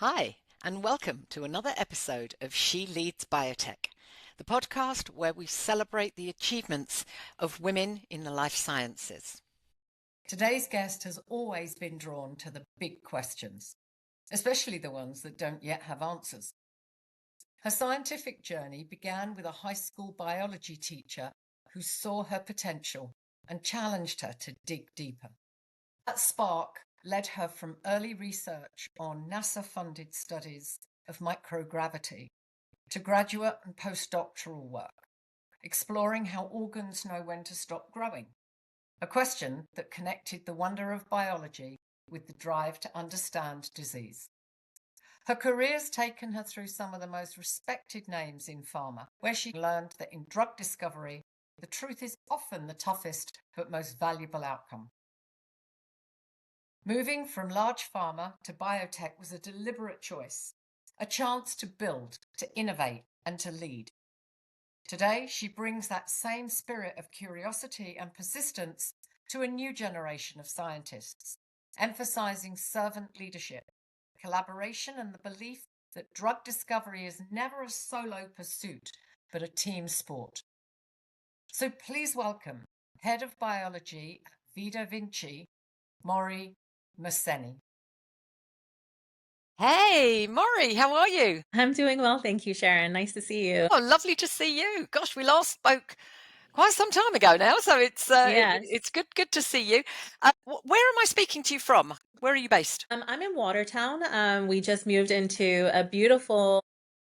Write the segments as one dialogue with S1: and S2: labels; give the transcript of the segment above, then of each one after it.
S1: Hi, and welcome to another episode of She Leads Biotech, the podcast where we celebrate the achievements of women in the life sciences.
S2: Today's guest has always been drawn to the big questions, especially the ones that don't yet have answers. Her scientific journey began with a high school biology teacher who saw her potential and challenged her to dig deeper. That spark led her from early research on NASA-funded studies of microgravity to graduate and postdoctoral work, exploring how organs know when to stop growing. A question that connected the wonder of biology with the drive to understand disease. Her career's taken her through some of the most respected names in pharma, where she learned that in drug discovery, the truth is often the toughest but most valuable outcome. Moving from large pharma to biotech was a deliberate choice, a chance to build, to innovate, and to lead. Today, she brings that same spirit of curiosity and persistence to a new generation of scientists, emphasizing servant leadership, collaboration, and the belief that drug discovery is never a solo pursuit, but a team sport. So please welcome Head of Biology at VidaVinci, Mori Mohseni.
S1: Hey, Mori, how are you?
S3: I'm doing well, thank you, Sharon. Nice to see you.
S1: Oh, lovely to see you. Gosh, we last spoke quite some time ago now, so
S3: Yes.
S1: it's good to see you. Where am I speaking to you from? Where are you based?
S3: I'm in Watertown. We just moved into a beautiful,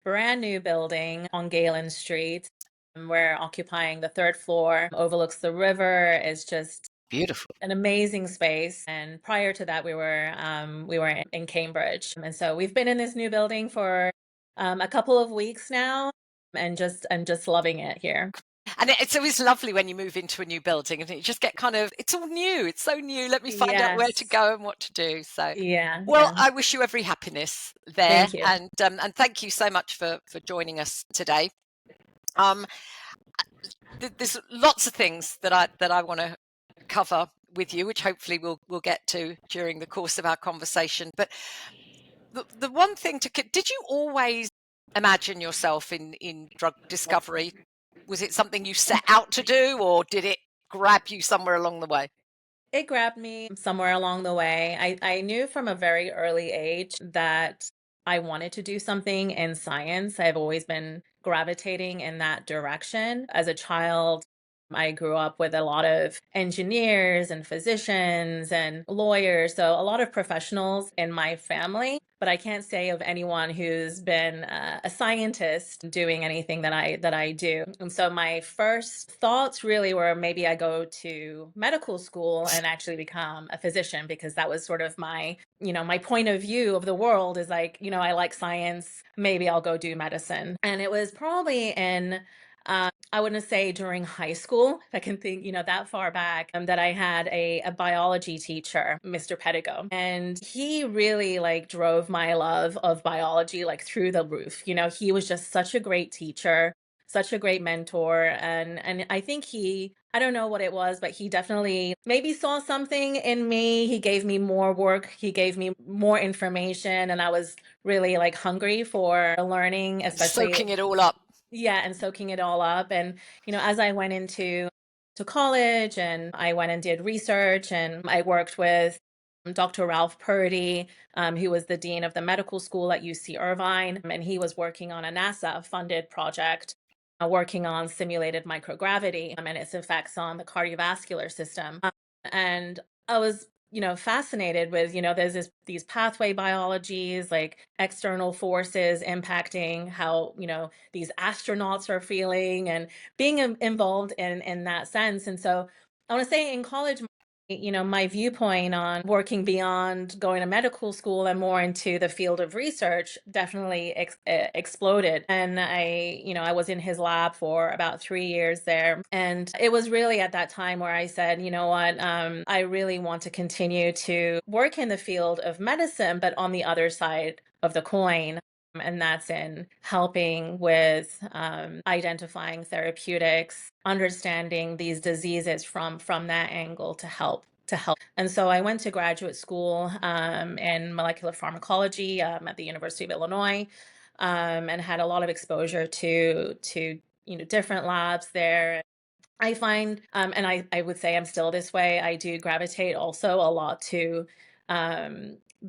S3: brand new building on Galen Street. We're occupying the third floor, overlooks the river. It's just
S1: Beautiful.
S3: an amazing space. And prior to that, we were in Cambridge, and so we've been in this new building for a couple of weeks now, and just loving it here.
S1: And it's always lovely when you move into a new building and you just get it's all new. It's so new. Let me find out where to
S3: Yes.
S1: go and what to do. So,
S3: Yeah,
S1: well,
S3: yeah.
S1: I wish you every happiness there,
S3: Thank you.
S1: and thank you so much for joining us today. Um, there's lots of things that I want to cover with you, which hopefully we'll get to during the course of our conversation. But the one thing did you always imagine yourself in drug discovery? Was it something you set out to do, or did it grab you somewhere along the way?
S3: It grabbed me somewhere along the way. I knew from a very early age that I wanted to do something in science. I've always been gravitating in that direction. As a child, I grew up with a lot of engineers and physicians and lawyers, so a lot of professionals in my family. But I can't say of anyone who's been a scientist doing anything that I do. And so my first thoughts really were maybe I go to medical school and actually become a physician, because that was sort of my point of view of the world is like, I like science, maybe I'll go do medicine. And it was probably in I wouldn't say during high school, if I can think, that far back, that I had a biology teacher, Mr. Pedigo, and he really like drove my love of biology like through the roof. He was just such a great teacher, such a great mentor, and I think I don't know what it was, but he definitely maybe saw something in me. He gave me more work, he gave me more information, and I was really like hungry for learning, especially
S1: Soaking it all up.
S3: yeah, and soaking it all up. And as I went into college, and I went and did research, and I worked with Dr. Ralph Purdy, who was the dean of the medical school at UC Irvine, and he was working on a NASA-funded project, working on simulated microgravity, and its effects on the cardiovascular system. And I was fascinated with, there's these pathway biologies, like external forces impacting how, these astronauts are feeling, and being involved in that sense. And so I want to say in college, my viewpoint on working beyond going to medical school and more into the field of research definitely exploded. And I was in his lab for about 3 years there. And it was really at that time where I said, you know what, I really want to continue to work in the field of medicine, but on the other side of the coin. And that's in helping with identifying therapeutics, understanding these diseases from that angle to to help. And so I went to graduate school in molecular pharmacology at the University of Illinois, and had a lot of exposure to different labs there. I find, and I would say I'm still this way, I do gravitate also a lot to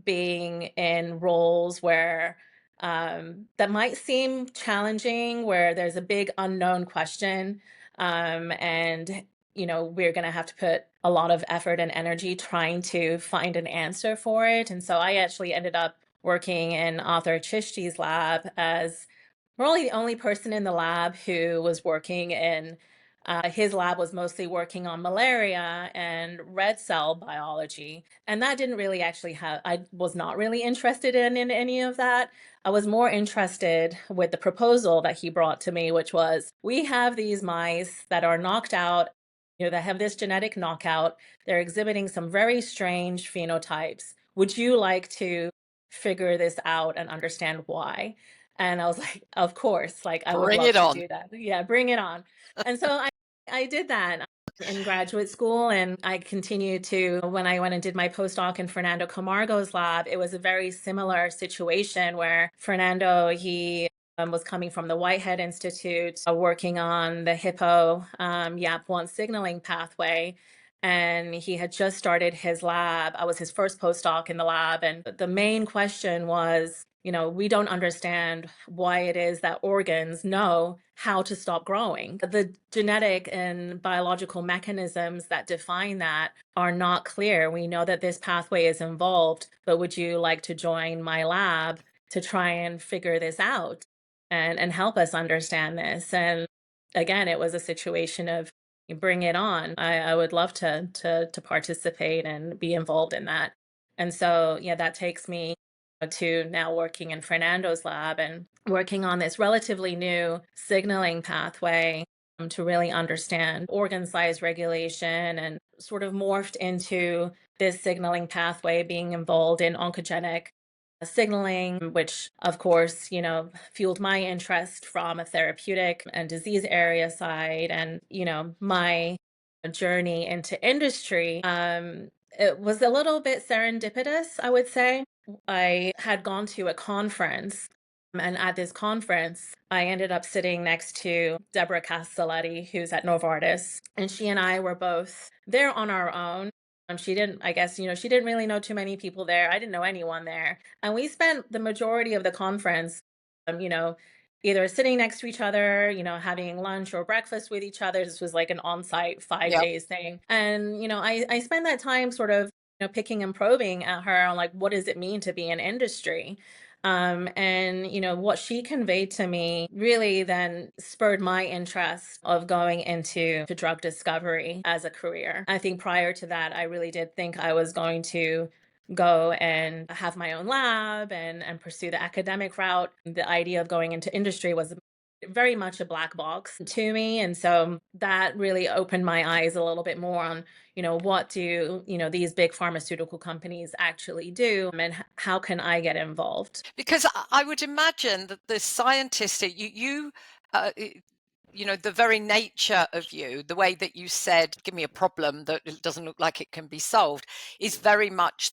S3: being in roles where that might seem challenging, where there's a big unknown question, and we're going to have to put a lot of effort and energy trying to find an answer for it. And so I actually ended up working in Arthur Chishti's lab as probably the only person in the lab who was working in his lab was mostly working on malaria and red cell biology. And that didn't really actually I was not really interested in any of that. I was more interested with the proposal that he brought to me, which was, we have these mice that are knocked out, that have this genetic knockout. They're exhibiting some very strange phenotypes. Would you like to figure this out and understand why? And I was like, of course, like I would
S1: Bring
S3: love
S1: it
S3: to
S1: on.
S3: do that. Yeah, bring it on. And so I did that in graduate school, and I continued to, when I went and did my postdoc in Fernando Camargo's lab, it was a very similar situation where Fernando, he was coming from the Whitehead Institute, working on the Hippo YAP1 signaling pathway. And he had just started his lab. I was his first postdoc in the lab. And the main question was, we don't understand why it is that organs know how to stop growing. The genetic and biological mechanisms that define that are not clear. We know that this pathway is involved, but would you like to join my lab to try and figure this out and help us understand this? And again, it was a situation of, bring it on. I would love to participate and be involved in that. And so, yeah, that takes me to now working in Fernando's lab and working on this relatively new signaling pathway to really understand organ size regulation, and sort of morphed into this signaling pathway being involved in oncogenic signaling, which of course, fueled my interest from a therapeutic and disease area side. And, my journey into industry, it was a little bit serendipitous, I would say. I had gone to a conference, and at this conference, I ended up sitting next to Deborah Castelletti, who's at Novartis. And she and I were both there on our own. She didn't, I guess, she didn't really know too many people there. I didn't know anyone there. And we spent the majority of the conference, either sitting next to each other, having lunch or breakfast with each other. This was like an on-site 5
S1: Yep.
S3: days thing. And, I spent that time sort of, picking and probing at her on, like, what does it mean to be in industry? And what she conveyed to me really then spurred my interest of going into drug discovery as a career. I think prior to that, I really did think I was going to go and have my own lab and pursue the academic route. The idea of going into industry was very much a black box to me. And so that really opened my eyes a little bit more on, what do, these big pharmaceutical companies actually do, and how can I get involved?
S1: Because I would imagine that the scientist, the very nature of you, the way that you said, give me a problem that doesn't look like it can be solved, is very much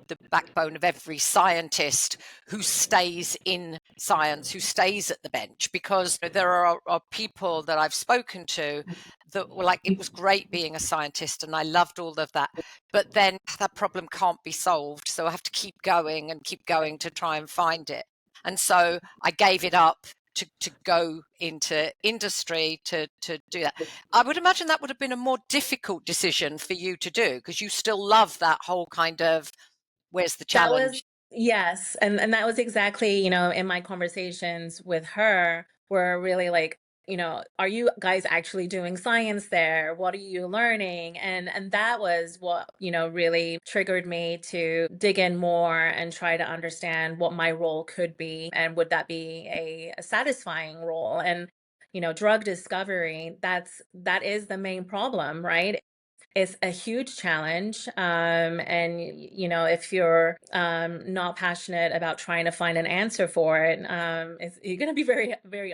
S1: the backbone of every scientist who stays in science, who stays at the bench, because there are people that I've spoken to that were like, it was great being a scientist and I loved all of that, but then that problem can't be solved, so I have to keep going to try and find it. And so I gave it up to go into industry to do that. I would imagine that would have been a more difficult decision for you to do, because you still love that whole kind of, where's the challenge?
S3: Yes. And that was exactly, in my conversations with her, were really like, are you guys actually doing science there? What are you learning? And that was what, really triggered me to dig in more and try to understand what my role could be, and would that be a satisfying role? And, drug discovery, that is the main problem, right? It's a huge challenge. And, if you're not passionate about trying to find an answer for it, you're going to be very, very.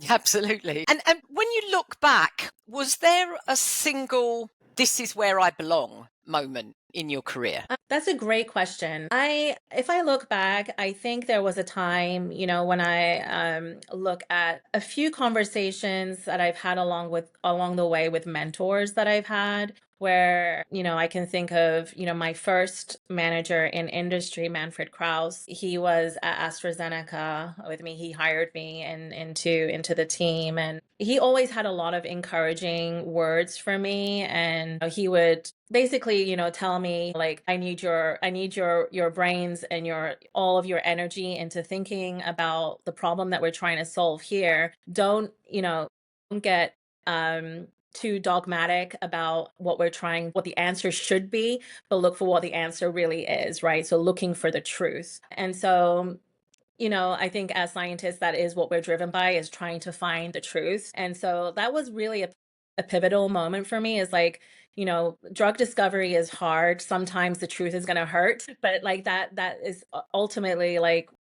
S1: Absolutely. And when you look back, was there a single this is where I belong moment in your career?
S3: That's a great question. If I look back, I think there was a time, when I look at a few conversations that I've had along the way with mentors that I've had, where, I can think of, my first manager in industry, Manfred Kraus. He was at AstraZeneca with me. He hired me into the team, and he always had a lot of encouraging words for me. And he would basically, tell me, like, I need your brains and all of your energy into thinking about the problem that we're trying to solve here. Don't get too dogmatic about what the answer should be, but look for what the answer really is, right? So looking for the truth. And so, I think as scientists, that is what we're driven by, is trying to find the truth. And so that was really a pivotal moment for me, is like, drug discovery is hard. Sometimes the truth is going to hurt, but like that is ultimately like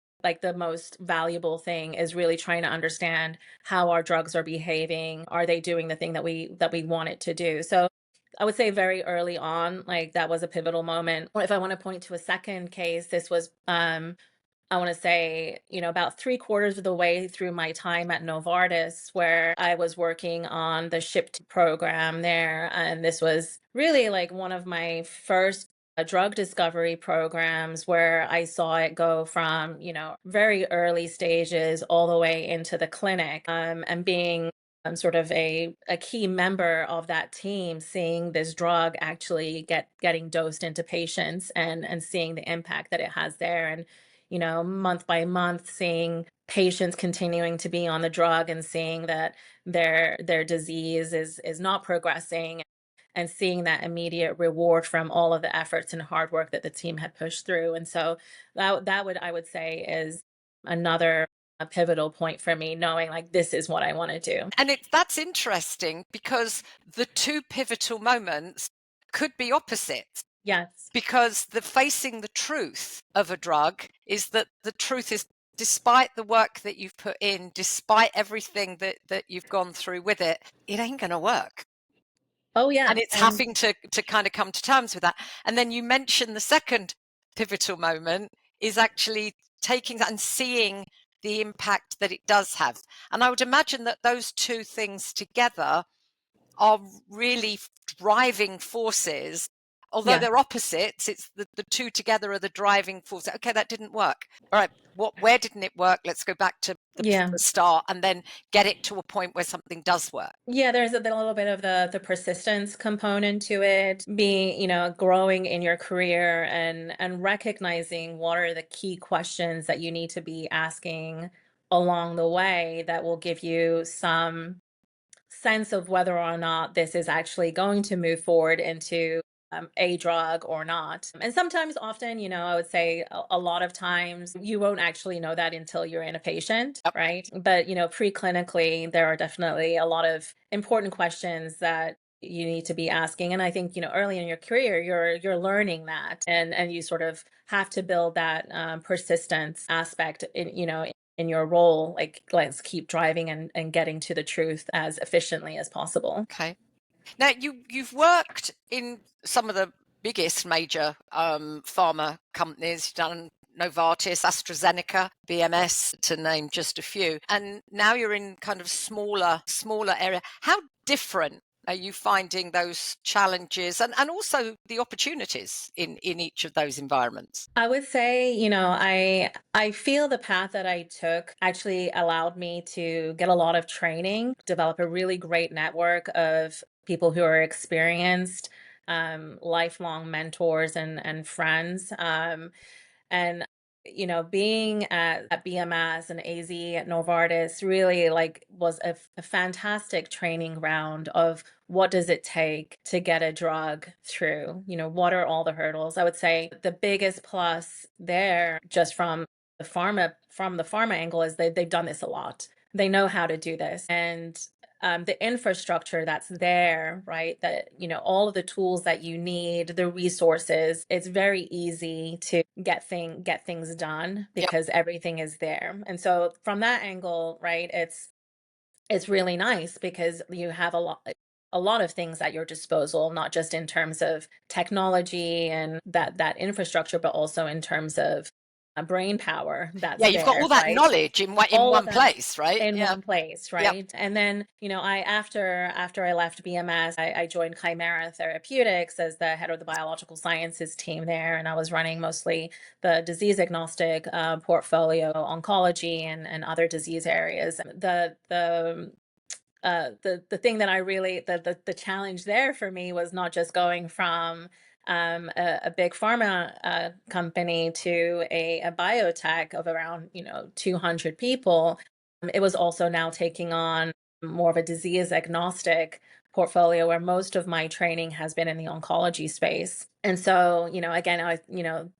S3: the most valuable thing, is really trying to understand how our drugs are behaving. Are they doing the thing that we want it to do? So I would say very early on, like, that was a pivotal moment. If I want to point to a second case, this was I want to say, about 3/4 of the way through my time at Novartis, where I was working on the SHIP program there. And this was really like one of my first drug discovery programs, where I saw it go from, very early stages all the way into the clinic, and being sort of a key member of that team, seeing this drug actually getting dosed into patients, and seeing the impact that it has there. And month by month, seeing patients continuing to be on the drug, and seeing that their disease is not progressing, and seeing that immediate reward from all of the efforts and hard work that the team had pushed through. And so I would say, is another a pivotal point for me, knowing like, this is what I want to do.
S1: And that's interesting, because the two pivotal moments could be opposites.
S3: Yes.
S1: Because facing the truth of a drug is that the truth is, despite the work that you've put in, despite everything that you've gone through with it, it ain't going to work.
S3: Oh, yeah.
S1: And it's having to kind of come to terms with that. And then you mentioned the second pivotal moment is actually taking that and seeing the impact that it does have. And I would imagine that those two things together are really driving forces. Although they're opposites, it's the two together are the driving force. Okay, that didn't work. All right, where didn't it work? Let's go back to the start, and then get it to a point where something does work.
S3: Yeah, there's a little bit of the persistence component to it, being, growing in your career, and recognizing what are the key questions that you need to be asking along the way, that will give you some sense of whether or not this is actually going to move forward into a drug or not. And sometimes, often, I would say a lot of times, you won't actually know that until you're in a patient,
S1: Yep.
S3: right? But, preclinically, there are definitely a lot of important questions that you need to be asking. And I think, early in your career, you're learning that, and you sort of have to build that persistence aspect in your role. Like, let's keep driving and getting to the truth as efficiently as possible.
S1: Okay. Now, you've worked in some of the biggest major pharma companies. You've done Novartis, AstraZeneca, BMS, to name just a few. And now you're in kind of smaller area. How different are you finding those challenges and also the opportunities in each of those environments?
S3: I would say, I feel the path that I took actually allowed me to get a lot of training, develop a really great network of people who are experienced, lifelong mentors and friends. And being at BMS and AZ at Novartis really, like, was a fantastic training ground of what does it take to get a drug through. What are all the hurdles? I would say the biggest plus there, just from the pharma angle, is they've done this a lot. They know how to do this. And the infrastructure that's there, right? That, all of the tools that you need, the resources, it's very easy to get things done, because everything is there. And so from that angle, right, it's really nice, because you have a lot of things at your disposal, not just in terms of technology and that infrastructure, but also in terms of brain power that's
S1: Yeah, you've got all
S3: there,
S1: that
S3: right?
S1: knowledge in
S3: All of
S1: one
S3: that
S1: place, right?
S3: in
S1: Yeah.
S3: one place,
S1: Yep.
S3: right? And then, I after I left BMS, I joined Chimera Therapeutics as the head of the biological sciences team there, and I was running mostly the disease agnostic portfolio, oncology and other disease areas. The thing that I really the challenge there for me was not just going from a big pharma company to a biotech of around 200 people. It was also now taking on more of a disease agnostic portfolio where most of my training has been in the oncology space. And so, again,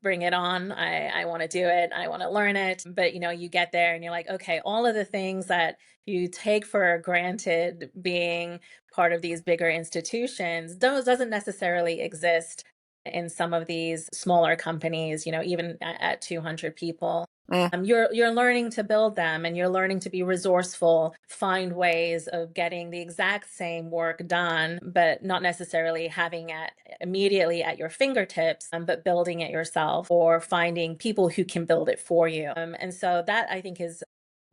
S3: bring it on. I want to do it. I want to learn it. But, you get there and you're like, okay, all of the things that you take for granted being part of these bigger institutions, those doesn't necessarily exist in some of these smaller companies, even at 200 people. You're learning to build them, and you're learning to be resourceful, find ways of getting the exact same work done, but not necessarily having it immediately at your fingertips, but building it yourself or finding people who can build it for you. And so that, I think, is,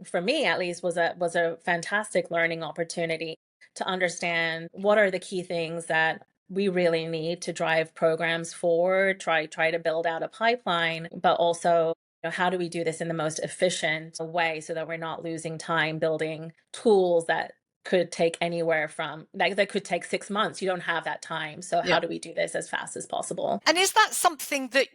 S3: for me at least, was a fantastic learning opportunity to understand what are the key things that we really need to drive programs forward, try to build out a pipeline, but also, how do we do this in the most efficient way so that we're not losing time building tools that could take anywhere from, like, that could take 6 months. You don't have that time. So how do we do this as fast as possible?
S1: And is that something that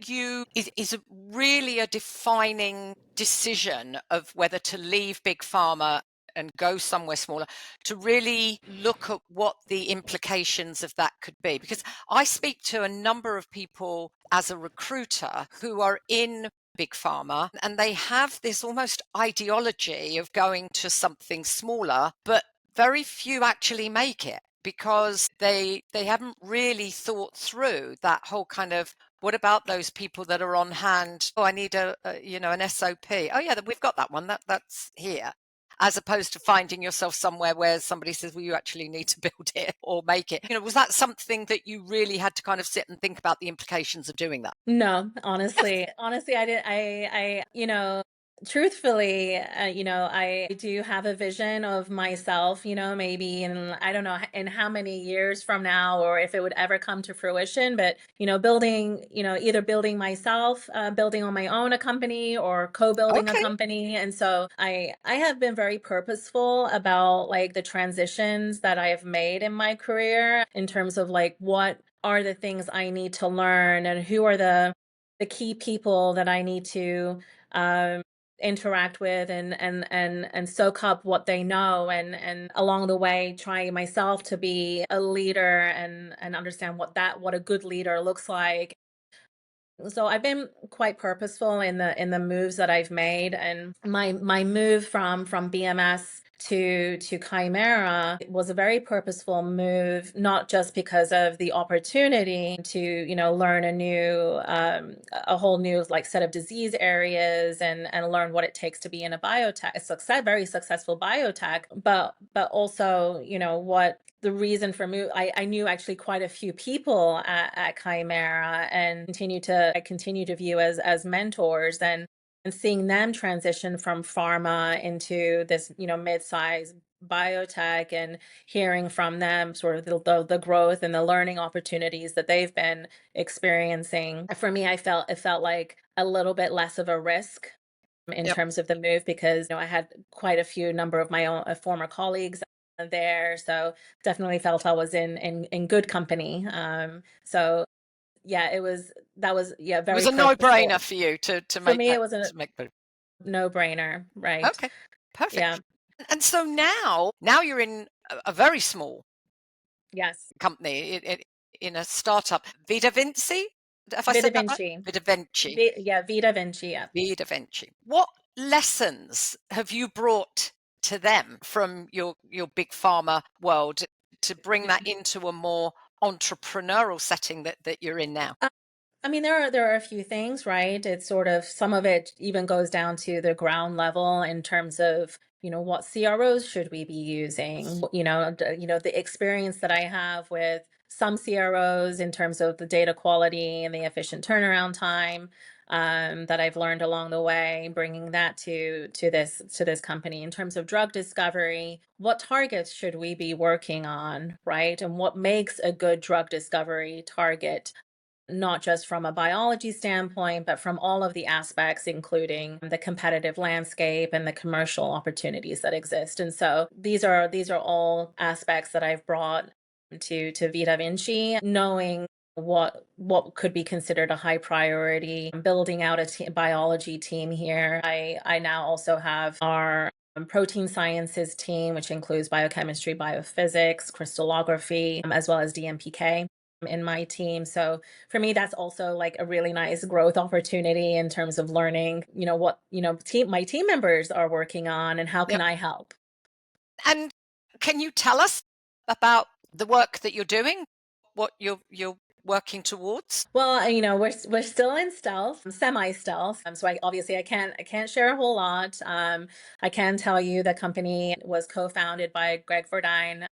S1: is really a defining decision of whether to leave big pharma and go somewhere smaller, to really look at what the implications of that could be? Because I speak to a number of people as a recruiter who are in big pharma, and they have this almost ideology of going to something smaller, but very few actually make it because they haven't really thought through that whole kind of, what about those people that are on hand? Oh, I need an SOP. Oh yeah, we've got that one. That's here. As opposed to finding yourself somewhere where somebody says, well, you actually need to build it or make it. Was that something that you really had to kind of sit and think about the implications of doing that?
S3: No, honestly, I didn't. Truthfully, I do have a vision of myself, maybe in, I don't know in how many years from now, or if it would ever come to fruition, but, building, either building myself, building on my own a company, or co-building a
S1: Okay.
S3: company. And so I have been very purposeful about, like, the transitions that I have made in my career in terms of, like, what are the things I need to learn, and who are the key people that I need to um, interact with, and soak up what they know, and along the way trying myself to be a leader, and understand what a good leader looks like. So I've been quite purposeful in the moves that I've made, and my move from BMS to Chimera was a very purposeful move, not just because of the opportunity to learn a whole new, like, set of disease areas, and learn what it takes to be in a biotech, very successful biotech, but also what the reason for move. I knew actually quite a few people at Chimera, and I continue to view as mentors, and seeing them transition from pharma into this mid-sized biotech, and hearing from them sort of the growth and the learning opportunities that they've been experiencing. For me, it felt like a little bit less of a risk in
S1: Yep.
S3: terms of the move, because I had quite a few number of my own former colleagues there, so definitely felt I was in good company. So yeah, that was
S1: It was
S3: very
S1: a
S3: purposeful.
S1: no-brainer for you to
S3: For
S1: make
S3: me,
S1: that,
S3: it was a
S1: to make the
S3: no-brainer, right?
S1: okay, perfect.
S3: Yeah.
S1: And so now you're in a very small
S3: Yes.
S1: company, in a startup, VidaVinci. Have I said that right?
S3: VidaVinci.
S1: VidaVinci.
S3: VidaVinci, yeah.
S1: VidaVinci. What lessons have you brought to them from your big pharma world to bring that into a more entrepreneurial setting that you're in now?
S3: I mean, there are a few things, right? It's sort of some of it even goes down to the ground level in terms of, what CROs should we be using? The experience that I have with some CROs in terms of the data quality and the efficient turnaround time, that I've learned along the way, bringing that to this company in terms of drug discovery. What targets should we be working on, right? And what makes a good drug discovery target? Not just from a biology standpoint, but from all of the aspects, including the competitive landscape and the commercial opportunities that exist. And so these are all aspects that I've brought to VidaVinci, knowing what could be considered a high priority, building out a biology team here. I now also have our protein sciences team, which includes biochemistry, biophysics, crystallography, as well as DMPK in my team. So for me, that's also like a really nice growth opportunity in terms of learning, what, my team members are working on and how can
S1: Yep.
S3: I help?
S1: And can you tell us about the work that you're doing, what you're working towards?
S3: Well, we're still in stealth, semi-stealth. So I can't share a whole lot. I can tell you the company was co-founded by Greg Verdine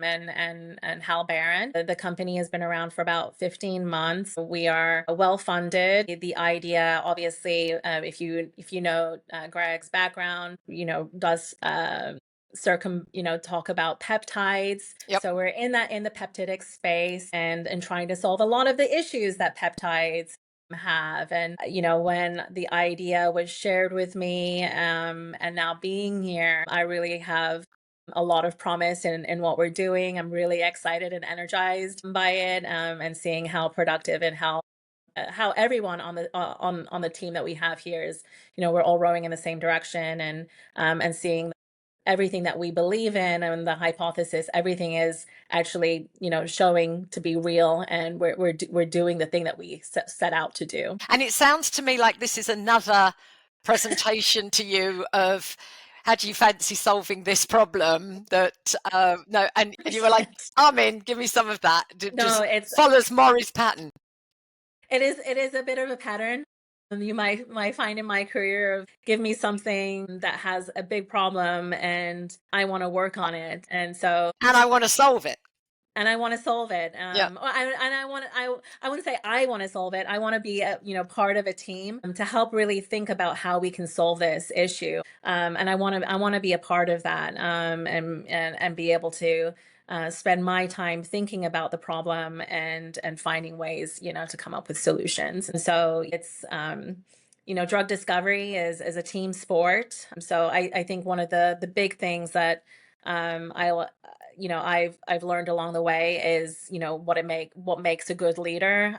S3: and Hal Barron. The company has been around for about 15 months. We are well funded. The idea, obviously, if you know Greg's background, does talk about peptides.
S1: Yep.
S3: So we're in the peptidic space and trying to solve a lot of the issues that peptides have. And when the idea was shared with me, and now being here, I really have a lot of promise in what we're doing. I'm really excited and energized by it, and seeing how productive and how everyone on the team that we have here is, we're all rowing in the same direction, and seeing everything that we believe in and the hypothesis, everything is actually, showing to be real, and we're doing the thing that we set out to do.
S1: And it sounds to me like this is another presentation to you of how do you fancy solving this problem that no, and you were like, I'm in, give me some of that.
S3: No,
S1: Just
S3: it's
S1: follows Mori's pattern.
S3: it is a bit of a pattern. You might find in my career of give me something that has a big problem and I want to work on it, and
S1: I want to solve it.
S3: I want to solve it.
S1: Yeah.
S3: I wouldn't say I want to solve it. I want to be part of a team, to help really think about how we can solve this issue. And I want to be a part of that, and be able to spend my time thinking about the problem and finding ways, to come up with solutions. And so it's drug discovery is a team sport. So I think one of the big things that I've learned along the way is, what makes a good leader,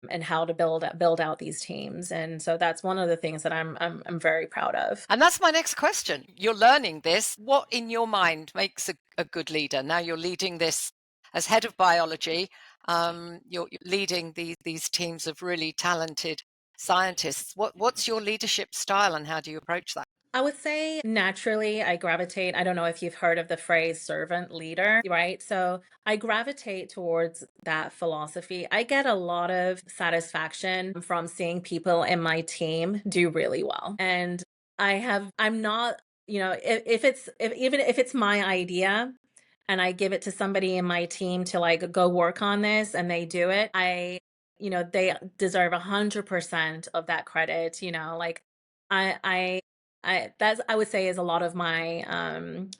S3: and how to build out these teams. And so that's one of the things that I'm very proud of.
S1: And that's my next question. You're learning this. What in your mind makes a good leader? Now you're leading this as head of biology. You're leading these teams of really talented scientists. What's your leadership style and how do you approach that?
S3: I would say naturally I gravitate. I don't know if you've heard of the phrase servant leader, right? So I gravitate towards that philosophy. I get a lot of satisfaction from seeing people in my team do really well. And I'm not, even if it's my idea and I give it to somebody in my team to like go work on this and they do it, they deserve 100% of that credit, like I I would say is a lot of my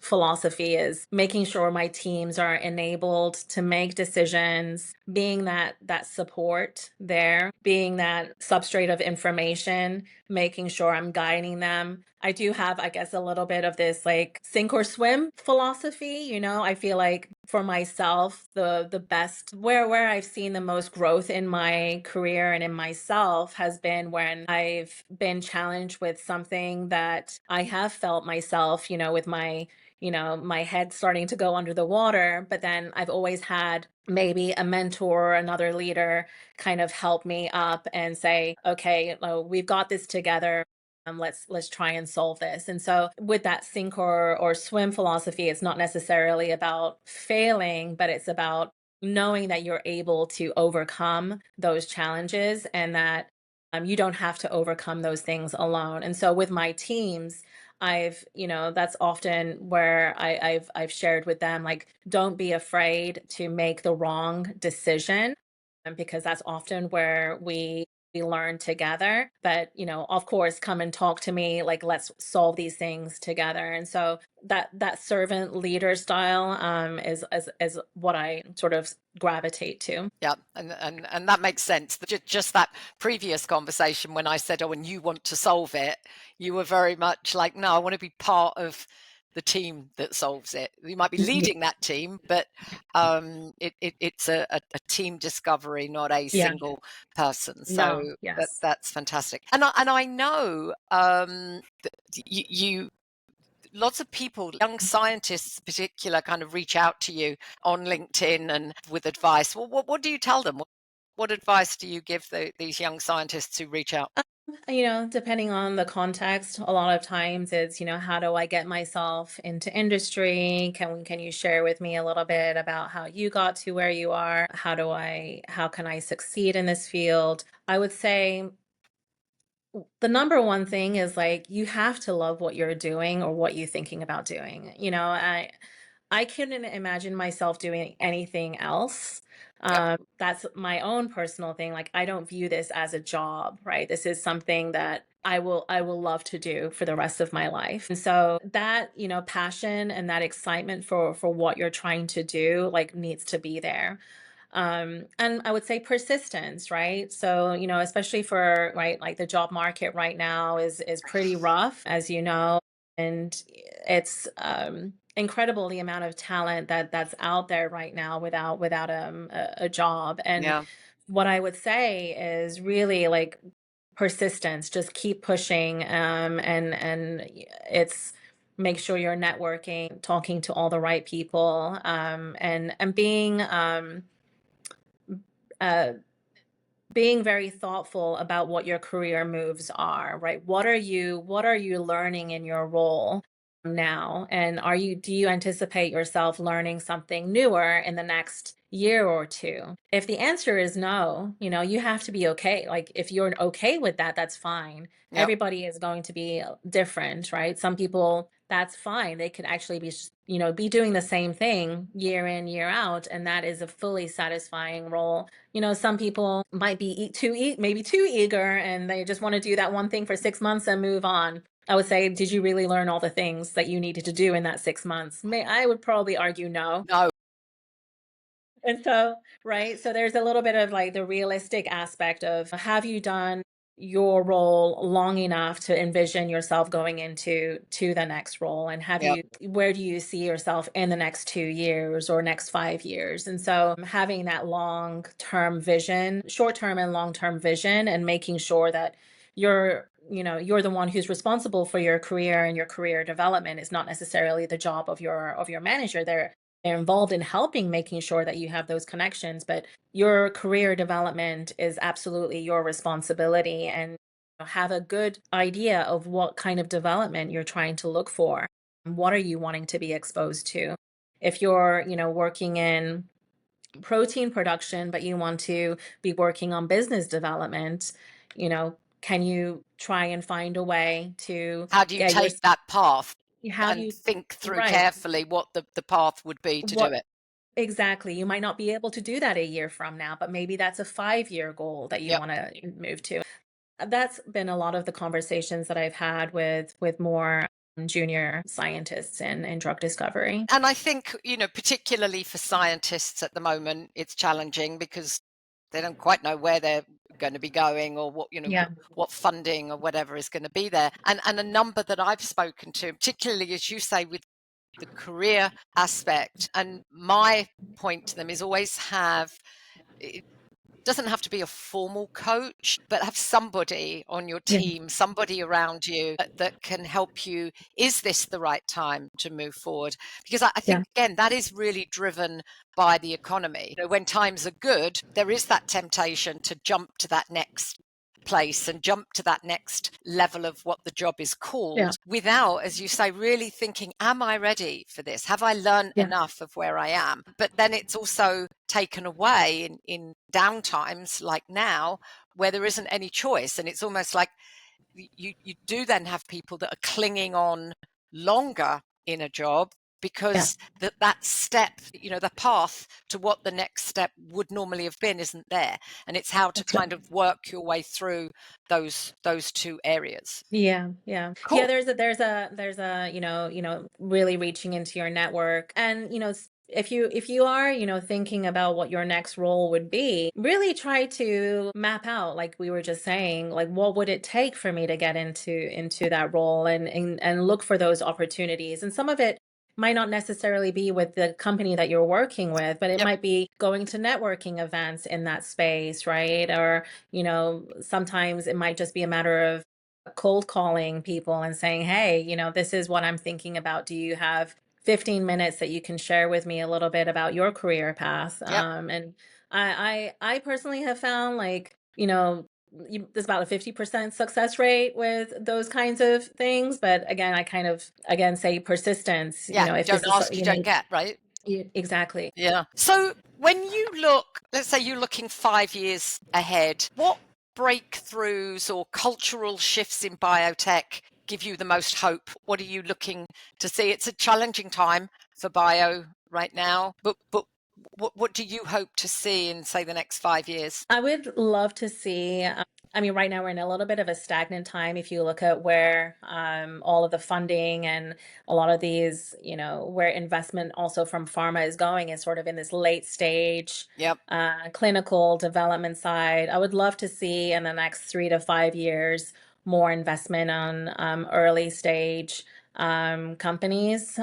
S3: philosophy is making sure my teams are enabled to make decisions, being that support there, being that substrate of information, making sure I'm guiding them. I do have, I guess, a little bit of this like sink or swim philosophy. I feel like for myself, the best where I've seen the most growth in my career and in myself has been when I've been challenged with something that I have felt myself, with my head starting to go under the water, but then I've always had maybe a mentor or another leader kind of help me up and say, okay, we've got this together. Let's try and solve this. And so with that sink or swim philosophy, it's not necessarily about failing, but it's about knowing that you're able to overcome those challenges and that you don't have to overcome those things alone. And so with my teams, that's often where I've shared with them, like, don't be afraid to make the wrong decision, and because that's often where we learn together. But, of course, come and talk to me, like, let's solve these things together. And so that servant leader style is what I sort of gravitate to.
S1: Yeah, and that makes sense. Just that previous conversation when I said, "Oh, and you want to solve it," you were very much like, "No, I want to be part of the team that solves it." You might be leading that team, but it's a team discovery, not a
S3: Yeah.
S1: single person. So
S3: No. Yes.
S1: that's fantastic. And I know that you lots of people, young scientists in particular, kind of reach out to you on LinkedIn and with advice. Well, what do you tell them? What advice do you give these young scientists who reach out?
S3: Depending on the context, a lot of times it's, how do I get myself into industry? Can you share with me a little bit about how you got to where you are? How can I succeed in this field? I would say the number one thing is, like, you have to love what you're doing or what you're thinking about doing. I couldn't imagine myself doing anything else.
S1: Yep.
S3: That's my own personal thing. Like, I don't view this as a job, right? This is something that I will love to do for the rest of my life. And so that, passion and that excitement for what you're trying to do, like, needs to be there. And I would say persistence, right? So, especially for, right, like, the job market right now is pretty rough, as you know, and it's incredible the amount of talent that's out there right now without a job. And
S1: Yeah.
S3: what I would say is really, like, persistence. Just keep pushing, and it's make sure you're networking, talking to all the right people, and uh, being very thoughtful about what your career moves are, right? What are you learning in your role now? And do you anticipate yourself learning something newer in the next year or two? If the answer is no, you have to be okay. Like, if you're okay with that, that's fine.
S1: Yep.
S3: Everybody is going to be different, right? Some people, that's fine. They could actually be doing the same thing year in, year out, and that is a fully satisfying role. Some people might be maybe too eager, and they just want to do that one thing for 6 months and move on. I would say, did you really learn all the things that you needed to do in that 6 months? I would probably argue no.
S1: No.
S3: And so, right, so there's a little bit of, like, the realistic aspect of, have you done your role long enough to envision yourself going to the next role, and
S1: Yep.
S3: where do you see yourself in the next 2 years or next 5 years? And so having that long-term vision, short-term and long-term vision, and making sure that you're the one who's responsible for your career and your career development is not necessarily the job of your manager. They're involved in helping, making sure that you have those connections, but your career development is absolutely your responsibility. And have a good idea of what kind of development you're trying to look for. What are you wanting to be exposed to? If you're, working in protein production, but you want to be working on business development, can you try and find a way to
S1: How do you
S3: get your
S1: take that path
S3: how do
S1: and
S3: you
S1: think through
S3: right
S1: carefully what the path would be to do
S3: what
S1: it?
S3: Exactly. You might not be able to do that a year from now, but maybe that's a 5-year goal that you
S1: Yep.
S3: want to move to. That's been a lot of the conversations that I've had with more junior scientists in drug discovery.
S1: And I think, particularly for scientists at the moment, it's challenging because they don't quite know where they're going to be going, or
S3: Yeah.
S1: what funding or whatever is going to be there. And a number that I've spoken to, particularly, as you say, with the career aspect, and my point to them is always have, it doesn't have to be a formal coach, but have somebody on your
S3: Yeah.
S1: team, somebody around you that can help you. Is this the right time to move forward? Because I
S3: Yeah.
S1: think, again, that is really driven by the economy. When times are good, there is that temptation to jump to that next place and jump to that next level of what the job is called without, as you say, really thinking, am I ready for this? Have I learned enough of where I am? But then it's also taken away in downtimes like now, where there isn't any choice. And it's almost like you do then have people that are clinging on longer in a job because that step, the path to what the next step would normally have been isn't there. And it's how to kind of work your way through those two areas.
S3: Yeah.
S1: Cool.
S3: Yeah, there's a really reaching into your network. And if you are thinking about what your next role would be, really try to map out, like we were just saying, like what would it take for me to get into that role, and look for those opportunities. And some of it might not necessarily be with the company that you're working with, but it might be going to networking events in that space, right? Or sometimes it might just be a matter of cold calling people and saying, hey, this is what I'm thinking about. Do you have 15 minutes that you can share with me a little bit about your career path? And I personally have found, like, there's about a 50% success rate with those kinds of things. But again, I kind of, say persistence, if
S1: don't
S3: this is,
S1: ask, you don't get, right?
S3: Exactly.
S1: Yeah. So when you look, let's say you're looking 5 years ahead, what breakthroughs or cultural shifts in biotech give you the most hope? What are you looking to see? It's a challenging time for bio right now, but what do you hope to see in, say, the next 5 years?
S3: I would love to see. Right now we're in a little bit of a stagnant time. If you look at where all of the funding and a lot of these, where investment also from pharma is going, is sort of in this late stage clinical development side. I would love to see in the next 3 to 5 years more investment on early stage companies,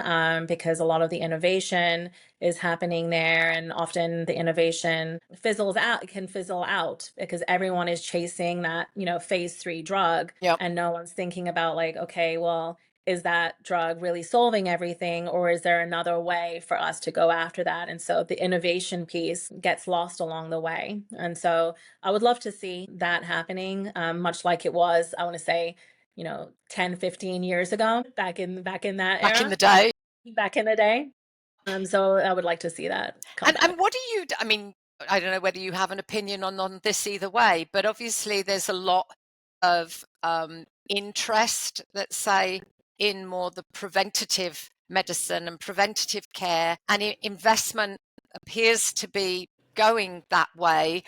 S3: because a lot of the innovation is happening there, and often the innovation can fizzle out because everyone is chasing that phase 3 drug, and no one's thinking about, like, okay, well, is that drug really solving everything, or is there another way for us to go after that? And so the innovation piece gets lost along the way. And so I would love to see that happening, much like it was, I want to say, 10, 15 years ago, back in that era.
S1: Back in the day.
S3: Back in the day. So I would like to see that come back.
S1: And what do you, I mean, I don't know whether you have an opinion on this either way, but obviously there's a lot of interest, let's say, in more the preventative medicine and preventative care, and investment appears to be going that way.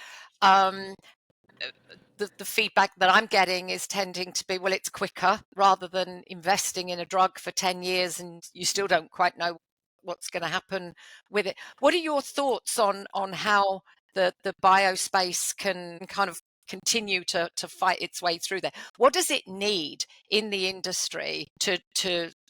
S1: The feedback that I'm getting is tending to be, well, it's quicker, rather than investing in a drug for 10 years and you still don't quite know what's going to happen with it. What are your thoughts on how the biospace can kind of continue to fight its way through there? What does it need in the industry to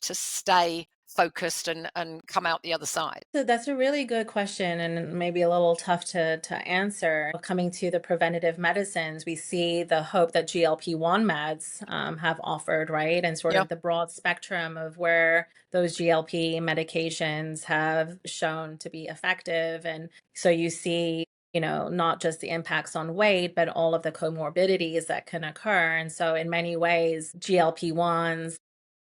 S1: stay focused and come out the other side?
S3: So that's a really good question, and maybe a little tough to answer. Coming to the preventative medicines, we see the hope that GLP-1 meds have offered, right? And sort of the broad spectrum of where those GLP medications have shown to be effective. And so you see, not just the impacts on weight, but all of the comorbidities that can occur. And so in many ways, GLP-1s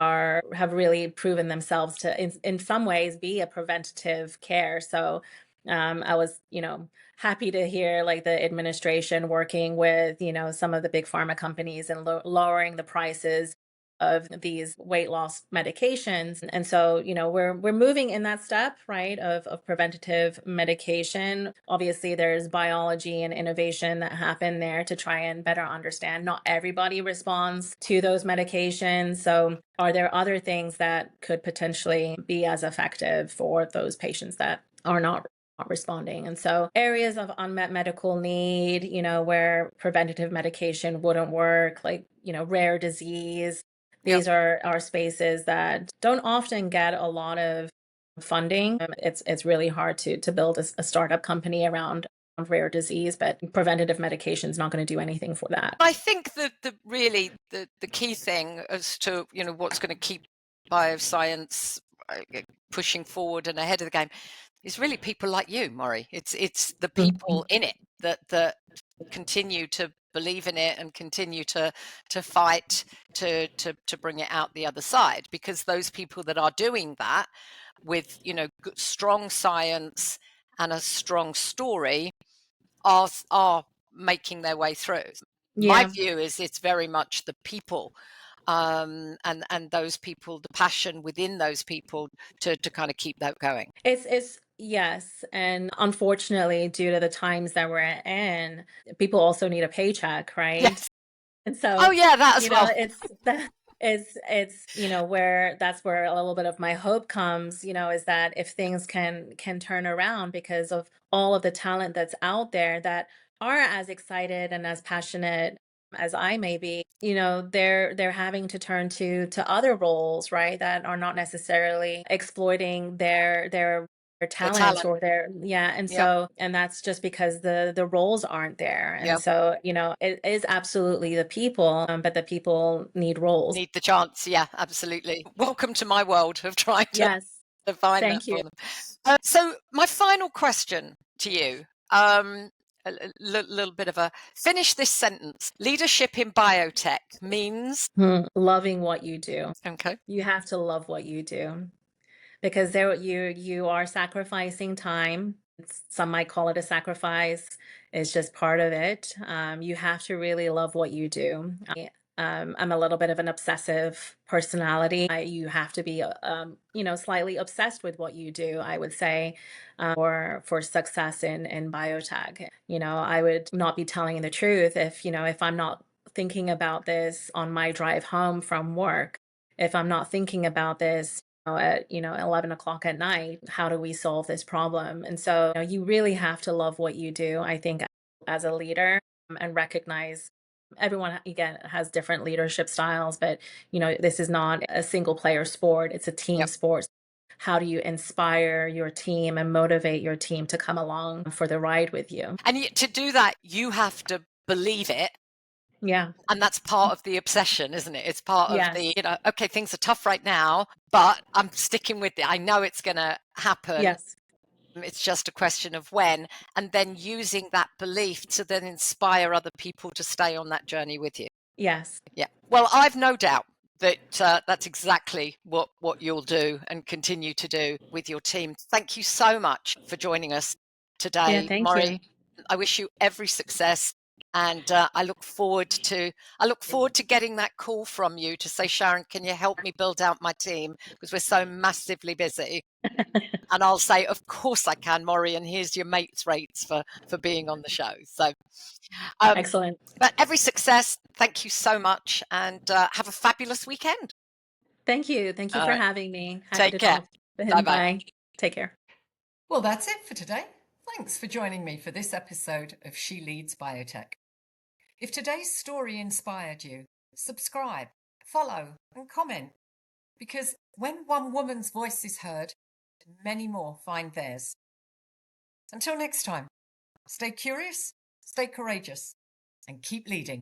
S3: have really proven themselves to in some ways be a preventative care. So I was happy to hear, like, the administration working with some of the big pharma companies and lowering the prices of these weight loss medications. And so we're moving in that step, right, of preventative medication. Obviously there's biology and innovation that happen there to try and better understand. Not everybody responds to those medications, so are there other things that could potentially be as effective for those patients that are not responding? And so areas of unmet medical need, where preventative medication wouldn't work, like rare disease. These are spaces that don't often get a lot of funding. It's really hard to build a startup company around rare disease, but preventative medication is not going to do anything for that.
S1: I think that really the key thing as to what's going to keep bioscience pushing forward and ahead of the game is really people like you, Mori. It's the people in it that continue to believe in it and continue to fight to bring it out the other side, because those people that are doing that with, you know, strong science and a strong story are making their way through. My
S3: Yeah.
S1: view is it's very much the people, and those people, the passion within those people to kind of keep that going.
S3: It's yes, and unfortunately, due to the times that we're in, people also need a paycheck, right?
S1: Yes.
S3: And
S1: Oh
S3: so,
S1: yeah, that as
S3: you know,
S1: well.
S3: it's that it's you know where that's where a little bit of my hope comes, you know, is that if things can turn around because of all of the talent that's out there that are as excited and as passionate as I may be, you know, they're having to turn to other roles, right, that are not necessarily exploiting their
S1: The
S3: talent
S1: talent.
S3: or their yeah, and
S1: Yep.
S3: so and that's just because the roles aren't there. And
S1: Yep.
S3: so, you know, it is absolutely the people, but the people need roles.
S1: Need the chance. Yeah, absolutely. Welcome to my world of trying to
S3: Yes.
S1: find that
S3: Thank you.
S1: for them. So my final question to you, a little bit of a finish this sentence. Leadership in biotech means,
S3: Loving what you do.
S1: okay,
S3: You have to love what you do because there you are sacrificing time. Some might call it a sacrifice. It's just part of it. You have to really love what you do. I'm a little bit of an obsessive personality. You have to be, you know, slightly obsessed with what you do, I would say, for success in biotech. You know, I would not be telling the truth if, you know, if I'm not thinking about this on my drive home from work, if I'm not thinking about this at 11 o'clock at night, how do we solve this problem? And so, you know, you really have to love what you do, I think, as a leader, and recognize everyone again has different leadership styles, but you know, this is not a single player sport, it's a team
S1: yep.
S3: sport. How do you inspire your team and motivate your team to come along for the ride with you?
S1: And to do that, you have to believe it.
S3: Yeah.
S1: And that's part of the obsession, isn't it? It's part of
S3: Yes.
S1: the, you know, okay, things are tough right now, but I'm sticking with it. I know it's going to happen.
S3: Yes.
S1: It's just a question of when, and then using that belief to then inspire other people to stay on that journey with you.
S3: Yes.
S1: Yeah. Well, I've no doubt that that's exactly what you'll do and continue to do with your team. Thank you so much for joining us
S3: Yeah,
S1: today,
S3: thank
S1: Mori.
S3: you.
S1: I wish you every success, and I look forward to getting that call from you to say, Sharron, can you help me build out my team because we're so massively busy? And I'll say, of course I can, Mori, and here's your mate's rates for being on the show. So,
S3: Excellent.
S1: but every success. Thank you so much, and have a fabulous weekend.
S3: Thank you. Thank you
S1: All
S3: for
S1: right.
S3: having me. Happy
S1: Take
S3: to
S1: care.
S3: talk.
S1: Bye bye.
S3: Bye. Take care.
S2: Well, that's it for today. Thanks for joining me for this episode of She Leads Biotech. If today's story inspired you, subscribe, follow, and comment, because when one woman's voice is heard, many more find theirs. Until next time, stay curious, stay courageous, and keep leading.